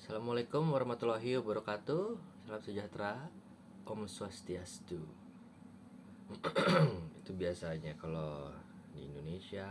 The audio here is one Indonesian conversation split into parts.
Assalamualaikum warahmatullahi wabarakatuh. Salam sejahtera. Om Swastiastu. Itu biasanya kalau di Indonesia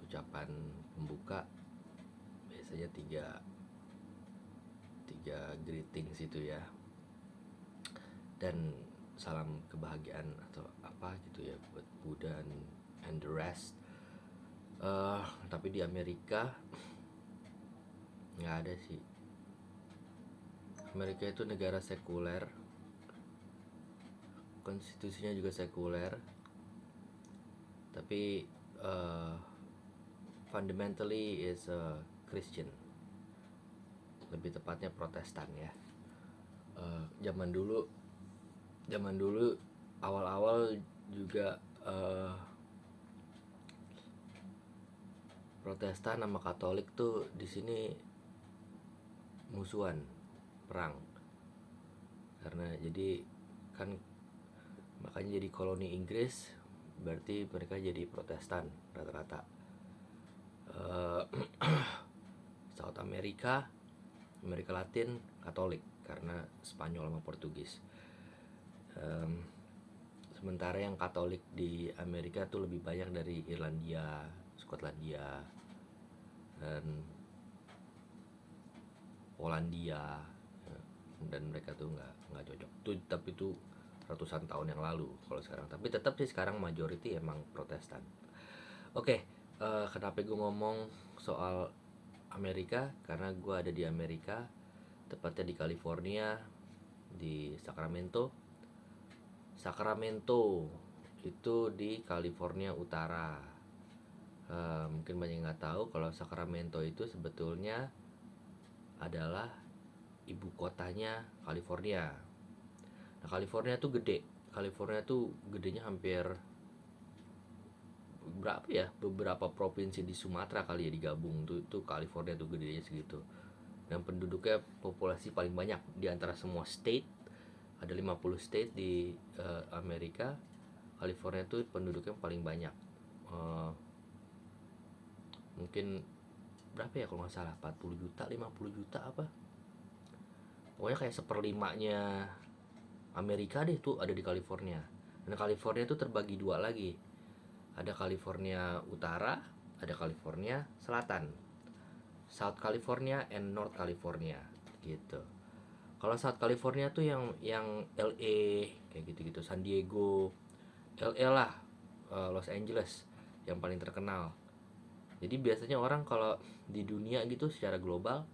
ucapan pembuka biasanya tiga greetings itu ya, dan salam kebahagiaan atau apa gitu ya buat Buddha and the rest. Tapi di Amerika nggak ada sih. Amerika itu negara sekuler, konstitusinya juga sekuler, tapi fundamentally is a Christian, lebih tepatnya Protestan ya. Zaman dulu awal-awal juga Protestan sama Katolik tuh di sini musuhan, perang, karena jadi kan makanya jadi koloni Inggris, berarti mereka jadi Protestan rata-rata. South America, Amerika Latin Katolik karena Spanyol sama Portugis. Sementara yang Katolik di Amerika tuh lebih banyak dari Irlandia, Skotlandia, dan Polandia, dan mereka tuh nggak cocok tuh, tapi itu ratusan tahun yang lalu kalau sekarang. Tapi tetap sih sekarang majority emang Protestan. Oke, kenapa gue ngomong soal Amerika? Karena gue ada di Amerika, tepatnya di California, di Sacramento. Sacramento itu di California Utara. Mungkin banyak yang nggak tahu kalau Sacramento itu sebetulnya adalah ibu kotanya California. Nah, California tuh gede. California tuh gedenya hampir berapa ya? Beberapa provinsi di Sumatera kali ya digabung tuh California tuh gedenya segitu. Dan penduduknya populasi paling banyak di antara semua state. Ada 50 state di Amerika. California tuh penduduknya paling banyak. Mungkin berapa ya kalau nggak salah, 40 juta, 50 juta apa? Pokoknya kayak seperlimanya Amerika deh tuh ada di California. Dan California tuh terbagi dua lagi. Ada California Utara, ada California Selatan. South California and North California gitu. Kalau South California tuh yang LA kayak gitu-gitu, San Diego, LA lah, Los Angeles yang paling terkenal. Jadi biasanya orang kalau di dunia gitu secara global,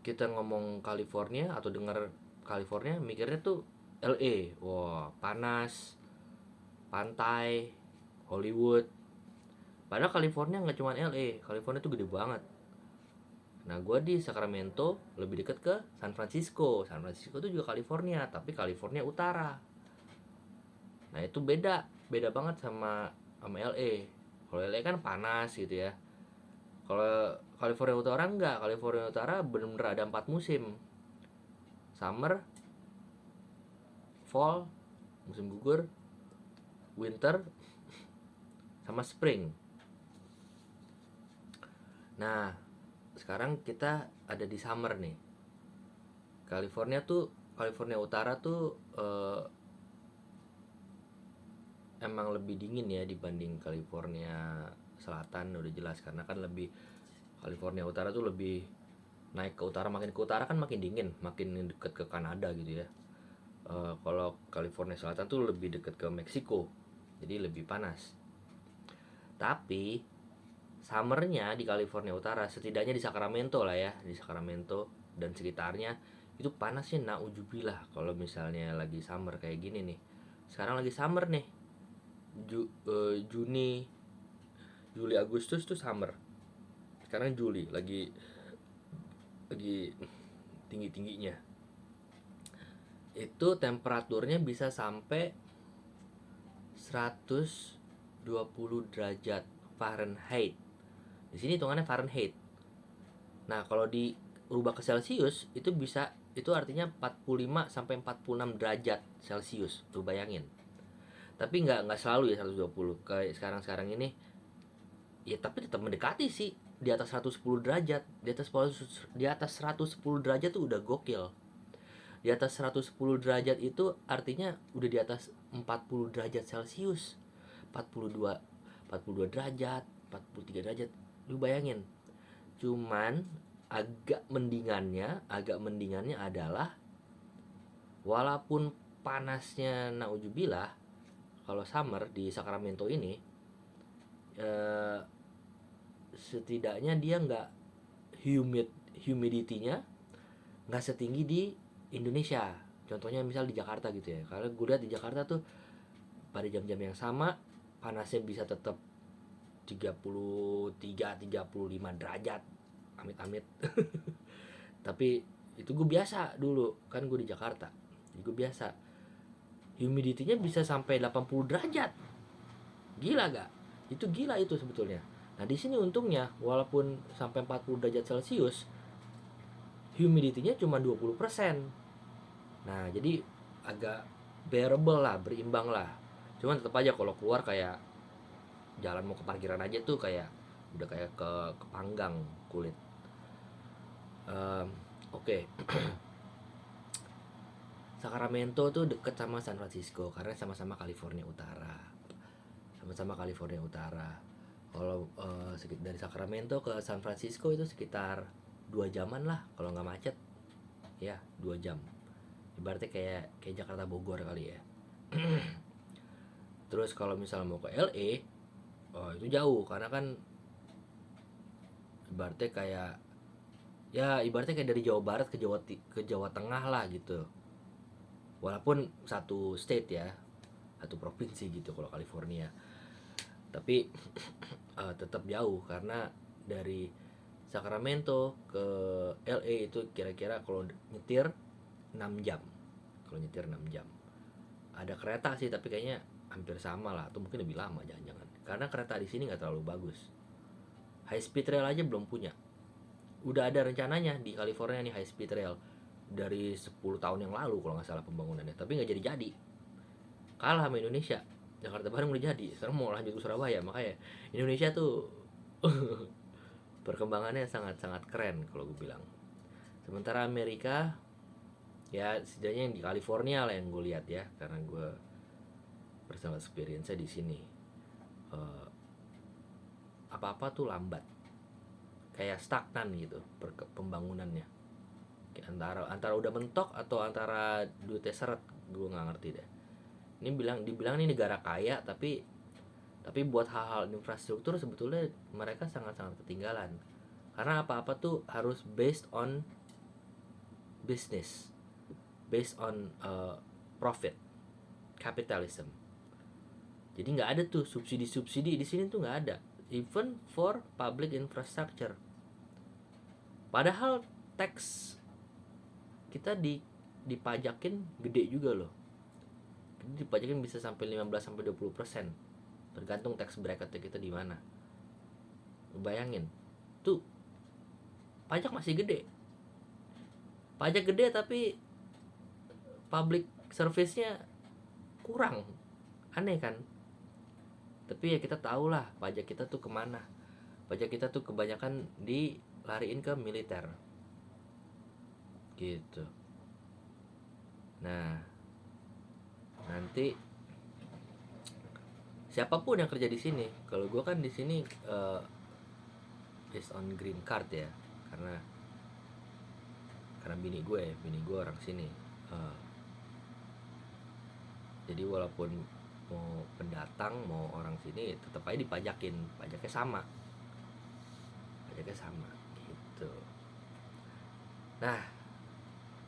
kita ngomong California atau dengar California mikirnya tuh LA, wah panas, pantai, Hollywood. Padahal California nggak cuma LA, California tuh gede banget. Nah, gue di Sacramento lebih dekat ke San Francisco. San Francisco itu juga California, tapi California Utara. Nah, itu beda banget sama LA. Kalau LA kan panas gitu ya. Kalau California Utara enggak. California Utara benar-benar ada 4 musim. Summer, fall, musim gugur, winter, sama spring. Nah, sekarang kita ada di summer nih. California Utara tuh emang lebih dingin ya dibanding California Selatan, udah jelas, karena kan lebih California Utara tuh lebih naik ke utara, makin ke utara kan makin dingin, makin deket ke Kanada gitu ya. Kalau California Selatan tuh lebih deket ke Meksiko, jadi lebih panas. Tapi summernya di California Utara, setidaknya di Sacramento lah ya, di Sacramento dan sekitarnya itu panasnya naujubillah. Kalau misalnya lagi summer kayak gini nih, sekarang lagi summer nih, Juni, Juli, Agustus tuh summer. Sekarang Juli lagi tinggi-tingginya. Itu temperaturnya bisa sampai 120 derajat Fahrenheit. Di sini hitungannya Fahrenheit. Nah, kalau dirubah ke Celcius itu artinya 45 sampai 46 derajat Celcius. Tuh bayangin. Tapi nggak selalu ya 120 kayak sekarang ini. Ya tapi tetap mendekati sih. di atas 110 derajat. Di atas 110 derajat tuh udah gokil. Di atas 110 derajat itu artinya udah di atas 40 derajat Celcius. 42 42 derajat, 43 derajat. Lu bayangin. Cuman agak mendingannya adalah walaupun panasnya naujubillah, kalau summer di Sacramento ini eh, setidaknya dia nggak humidity-nya nggak setinggi di Indonesia. Contohnya misal di Jakarta gitu ya. Karena gue lihat di Jakarta tuh pada jam-jam yang sama panasnya bisa tetap 33-35 derajat, amit-amit. Tapi itu gue biasa dulu, kan gue di Jakarta. Jadi gue biasa. Humidity-nya bisa sampai 80 derajat. Gila gak? Itu gila itu sebetulnya. Nah, di sini untungnya walaupun sampai 40 derajat Celcius, humidity-nya cuma 20%. Nah, jadi agak bearable lah, berimbang lah. Cuman tetap aja kalau keluar kayak jalan mau ke parkiran aja tuh kayak udah kayak kepanggang kulit. Oke. Sacramento tuh deket sama San Francisco karena sama-sama California Utara. Sama-sama California Utara. Kalau dari Sacramento ke San Francisco itu sekitar 2 jaman lah kalau nggak macet. Ya, 2 jam. Ibaratnya kayak Jakarta Bogor kali ya. Terus kalau misalnya mau ke LA, oh itu jauh karena kan ibaratnya kayak dari Jawa Barat ke Jawa Tengah lah gitu. Walaupun satu state ya, satu provinsi gitu kalau California. Tapi tetap jauh karena dari Sacramento ke LA itu kira-kira kalau nyetir 6 jam. Kalau nyetir 6 jam. Ada kereta sih tapi kayaknya hampir sama lah atau mungkin lebih lama jangan-jangan. Karena kereta di sini nggak terlalu bagus. High speed rail aja belum punya. Udah ada rencananya di California nih high speed rail dari 10 tahun yang lalu kalau nggak salah pembangunannya, tapi nggak jadi-jadi. Kalah sama Indonesia. Jakarta Bandung udah jadi, sekarang mau lanjut ke Surabaya. Makanya Indonesia tuh perkembangannya sangat-sangat keren kalau gue bilang. Sementara Amerika ya setidaknya yang di California lah yang gue lihat ya, karena gue personal experience-nya di sini. Apa-apa tuh lambat, kayak stagnan gitu pembangunannya. Kayak antara udah mentok atau antara duitnya seret, gue nggak ngerti deh. Ini dibilang ini negara kaya tapi buat hal-hal infrastruktur sebetulnya mereka sangat-sangat ketinggalan. Karena apa-apa tuh harus based on business, based on profit, capitalism. Jadi nggak ada tuh subsidi di sini tuh nggak ada, even for public infrastructure. Padahal tax kita dipajakin gede juga loh. Dipajakin bisa sampai 15-20%. Tergantung tax bracket kita di mana. Bayangin. Tuh pajak masih gede. Pajak gede tapi public service-nya kurang. Aneh kan? Tapi ya kita tahu lah pajak kita tuh kemana. Pajak kita tuh kebanyakan dilariin ke militer gitu. Nah, nanti siapapun yang kerja di sini, kalau gue kan di sini based on green card ya, karena bini gue orang sini. Jadi walaupun mau pendatang mau orang sini tetap aja dipajakin, pajaknya sama gitu. Nah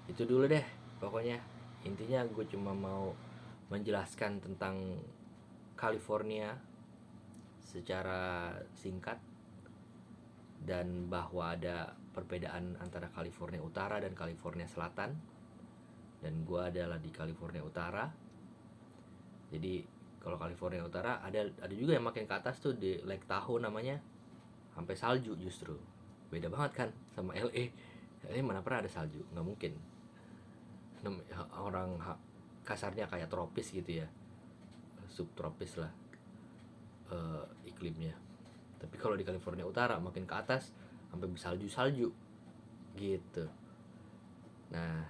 itu dulu deh pokoknya, intinya gue cuma mau menjelaskan tentang California secara singkat dan bahwa ada perbedaan antara California Utara dan California Selatan, dan gue adalah di California Utara. Jadi kalau California Utara ada juga yang makin ke atas tuh di Lake Tahoe namanya, sampai salju justru. Beda banget kan sama LA. LA mana pernah ada salju, nggak mungkin. Orang kasarnya kayak tropis gitu ya, subtropis lah iklimnya. Tapi kalau di California Utara makin ke atas sampai salju gitu. Nah,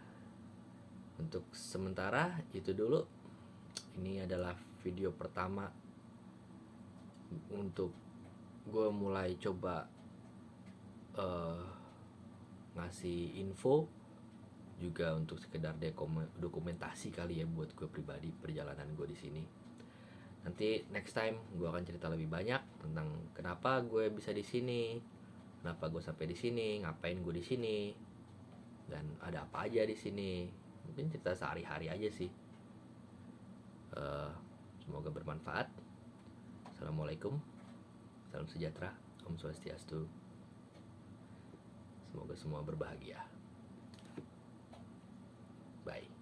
untuk sementara itu dulu. Ini adalah video pertama untuk gue mulai coba ngasih info juga untuk sekedar dokumentasi kali ya buat gue pribadi perjalanan gue di sini. Nanti next time gue akan cerita lebih banyak tentang kenapa gue bisa di sini, kenapa gue sampai di sini, ngapain gue di sini, dan ada apa aja di sini. Mungkin cerita sehari-hari aja sih. Semoga bermanfaat. Assalamualaikum, salam sejahtera, Om Swastiastu. Semoga semua berbahagia. Bye.